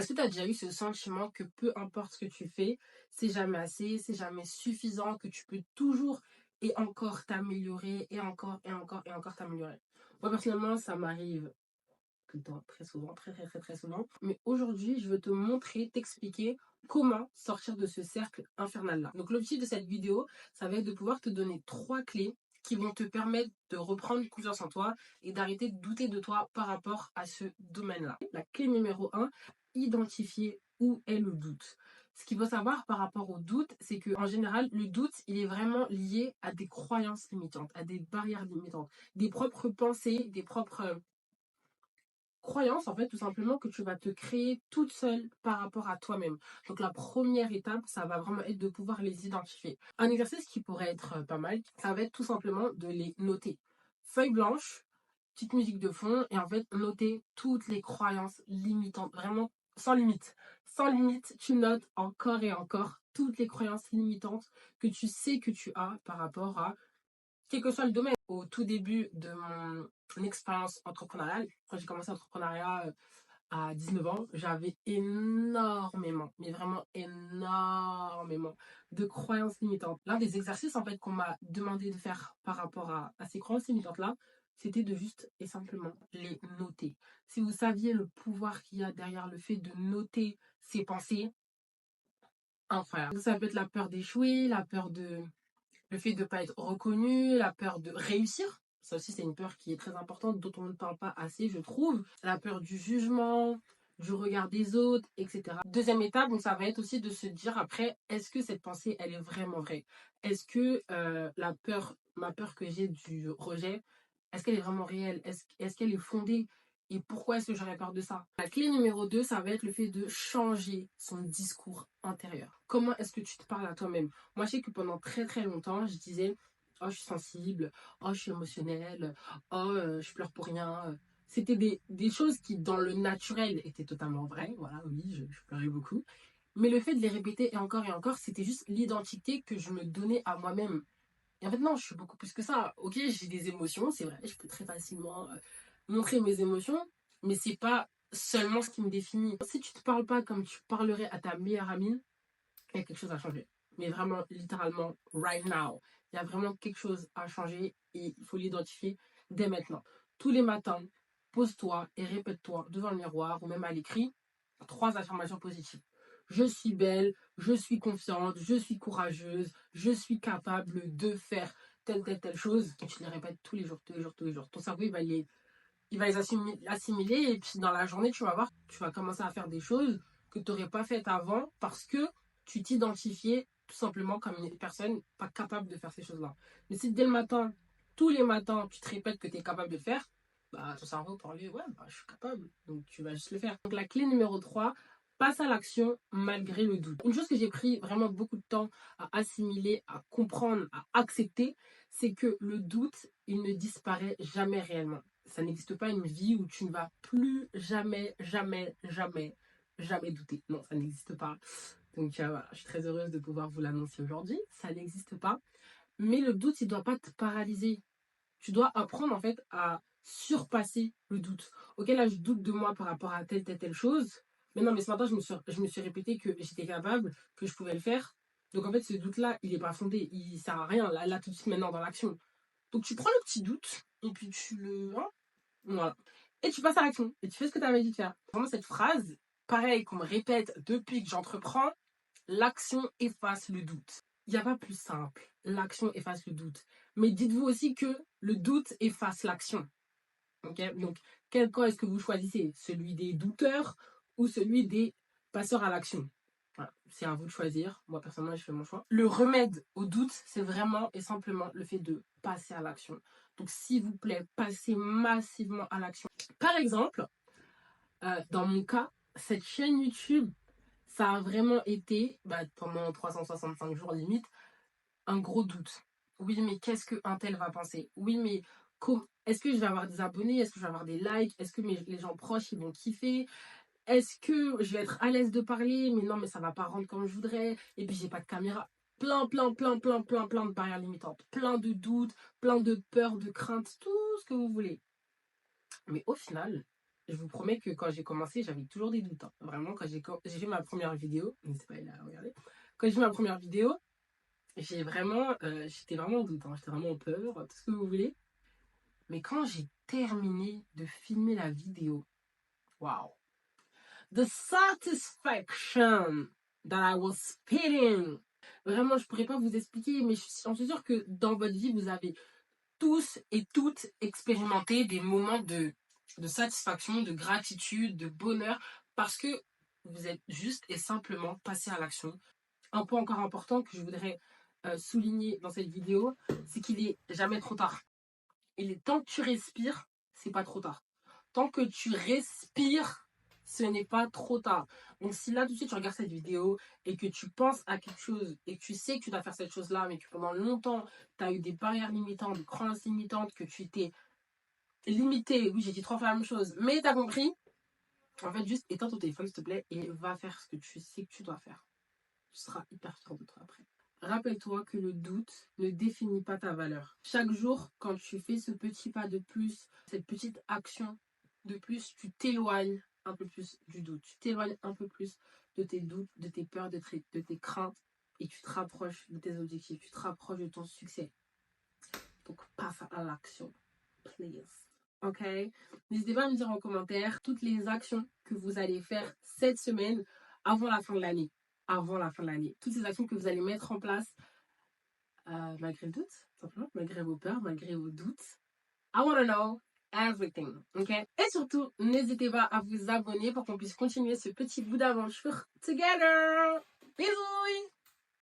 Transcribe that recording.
Est-ce que tu as déjà eu ce sentiment que peu importe ce que tu fais, c'est jamais assez, c'est jamais suffisant, que tu peux toujours et encore t'améliorer et encore et encore et encore t'améliorer? Moi, personnellement, ça m'arrive tout le temps, très souvent, très très très très souvent. Mais aujourd'hui, je veux te montrer, t'expliquer comment sortir de ce cercle infernal-là. Donc l'objectif de cette vidéo, ça va être de pouvoir te donner 3 clés qui vont te permettre de reprendre confiance en toi et d'arrêter de douter de toi par rapport à ce domaine-là. La clé numéro 1, identifier où est le doute. Ce qu'il faut savoir par rapport au doute, c'est que en général, le doute, il est vraiment lié à des croyances limitantes, à des barrières limitantes, des propres pensées, des propres croyance, en fait, tout simplement, que tu vas te créer toute seule par rapport à toi-même. Donc, la première étape, ça va vraiment être de pouvoir les identifier. Un exercice qui pourrait être pas mal, ça va être tout simplement de les noter. Feuille blanche, petite musique de fond, et en fait, noter toutes les croyances limitantes, vraiment sans limite. Sans limite, tu notes encore et encore toutes les croyances limitantes que tu sais que tu as par rapport à quel que soit le domaine. Au tout début de mon expérience entrepreneuriale, quand j'ai commencé l'entrepreneuriat à 19 ans, j'avais énormément, mais vraiment énormément de croyances limitantes. L'un des exercices en fait qu'on m'a demandé de faire par rapport à ces croyances limitantes-là, c'était de juste et simplement les noter. Si vous saviez le pouvoir qu'il y a derrière le fait de noter ses pensées, incroyable. Ça peut être la peur d'échouer, la peur de le fait de ne pas être reconnu, la peur de réussir. Ça aussi, c'est une peur qui est très importante, dont on ne parle pas assez, je trouve. La peur du jugement, du regard des autres, etc. Deuxième étape, donc ça va être aussi de se dire après, est-ce que cette pensée, elle est vraiment vraie? Est-ce que ma peur que j'ai du rejet, est-ce qu'elle est vraiment réelle? Est-ce qu'elle est fondée? Et pourquoi est-ce que j'aurais peur de ça? La clé numéro 2, ça va être le fait de changer son discours intérieur. Comment est-ce que tu te parles à toi-même? Moi, je sais que pendant très très longtemps, je disais oh, je suis sensible, oh, je suis émotionnelle, oh, je pleure pour rien. C'était des choses qui, dans le naturel, étaient totalement vraies. Voilà, oui, je pleurais beaucoup. Mais le fait de les répéter et encore, c'était juste l'identité que je me donnais à moi-même. Et en fait, non, je suis beaucoup plus que ça. Ok, j'ai des émotions, c'est vrai, je peux très facilement montrer mes émotions, mais c'est pas seulement ce qui me définit. Si tu te parles pas comme tu parlerais à ta meilleure amie, il y a quelque chose à changer. Mais vraiment, littéralement, right now. Il y a vraiment quelque chose à changer et il faut l'identifier dès maintenant. Tous les matins, pose-toi et répète-toi devant le miroir ou même à l'écrit 3 affirmations positives. Je suis belle, je suis confiante, je suis courageuse, je suis capable de faire telle chose. Et tu les répètes tous les jours, tous les jours, tous les jours. Ton cerveau, il va les assimiler et puis dans la journée, tu vas voir, tu vas commencer à faire des choses que tu n'aurais pas faites avant parce que tu t'identifiais tout simplement comme une personne pas capable de faire ces choses-là. Mais si dès le matin, tous les matins, tu te répètes que tu es capable de le faire, bah, ton cerveau pour lui, ouais, bah, je suis capable. Donc tu vas juste le faire. Donc la clé numéro 3, passe à l'action malgré le doute. Une chose que j'ai pris vraiment beaucoup de temps à assimiler, à comprendre, à accepter, c'est que le doute, il ne disparaît jamais réellement. Ça n'existe pas une vie où tu ne vas plus jamais, jamais, jamais, jamais douter. Non, ça n'existe pas. Donc voilà, je suis très heureuse de pouvoir vous l'annoncer aujourd'hui. Ça n'existe pas. Mais le doute, il ne doit pas te paralyser. Tu dois apprendre en fait à surpasser le doute. Ok, là, je doute de moi par rapport à telle chose. Mais non, mais ce matin, je me suis répété que j'étais capable, que je pouvais le faire. Donc en fait, ce doute-là, il n'est pas fondé. Il ne sert à rien, là, tout de suite, maintenant, dans l'action. Donc tu prends le petit doute, et puis tu le... hein, voilà. Et tu passes à l'action. Et tu fais ce que tu avais dit de faire. Vraiment, cette phrase, pareil, qu'on me répète depuis que j'entreprends, l'action efface le doute. Il n'y a pas plus simple. L'action efface le doute. Mais dites-vous aussi que le doute efface l'action. Okay, donc, quel camp est-ce que vous choisissez? Celui des douteurs ou celui des passeurs à l'action? Voilà, c'est à vous de choisir. Moi, personnellement, je fais mon choix. Le remède au doute, c'est vraiment et simplement le fait de passer à l'action. Donc, s'il vous plaît, passez massivement à l'action. Par exemple, dans mon cas, cette chaîne YouTube, ça a vraiment été, pendant 365 jours limite, un gros doute. Oui, mais qu'est-ce qu'un tel va penser? Oui, mais est-ce que je vais avoir des abonnés? Est-ce que je vais avoir des likes? Est-ce que les gens proches, ils vont kiffer? Est-ce que je vais être à l'aise de parler? Mais non, mais ça va pas rendre comme je voudrais. Et puis, j'ai pas de caméra. Plein de barrières limitantes. Plein de doutes, plein de peurs, de craintes, tout ce que vous voulez. Mais au final, je vous promets que quand j'ai commencé, j'avais toujours des doutes, hein. Vraiment, quand j'ai fait ma première vidéo, n'hésitez pas à aller la regarder. Quand j'ai fait ma première vidéo, j'étais vraiment en doute, hein. J'étais vraiment en peur, tout ce que vous voulez. Mais quand j'ai terminé de filmer la vidéo, wow, the satisfaction that I was feeling. Vraiment, je pourrais pas vous expliquer, mais j'en suis sûre que dans votre vie, vous avez tous et toutes expérimenté des moments de satisfaction, de gratitude, de bonheur, parce que vous êtes juste et simplement passé à l'action. Un point encore important que je voudrais souligner dans cette vidéo, c'est qu'il est jamais trop tard. Tant que tu respires, c'est pas trop tard. Tant que tu respires, ce n'est pas trop tard. Donc si là tout de suite tu regardes cette vidéo et que tu penses à quelque chose et que tu sais que tu dois faire cette chose-là, mais que pendant longtemps tu as eu des barrières limitantes, des croyances limitantes, que tu t'es limité, oui j'ai dit 3 fois la même chose, mais tu as compris, en fait juste éteins ton téléphone s'il te plaît et va faire ce que tu sais que tu dois faire. Tu seras hyper fier de toi après. Rappelle-toi que le doute ne définit pas ta valeur. Chaque jour, quand tu fais ce petit pas de plus, cette petite action de plus, tu t'éloignes un peu plus du doute. Tu t'éloignes un peu plus de tes doutes, de tes peurs, de tes craintes. Et tu te rapproches de tes objectifs. Tu te rapproches de ton succès. Donc, passe à l'action. Please. Ok? N'hésitez pas à me dire en commentaire toutes les actions que vous allez faire cette semaine avant la fin de l'année. Avant la fin de l'année. Toutes ces actions que vous allez mettre en place malgré le doute, simplement, malgré vos peurs, malgré vos doutes. I want to know everything, ok? Et surtout, n'hésitez pas à vous abonner pour qu'on puisse continuer ce petit bout d'aventure together. Bisous!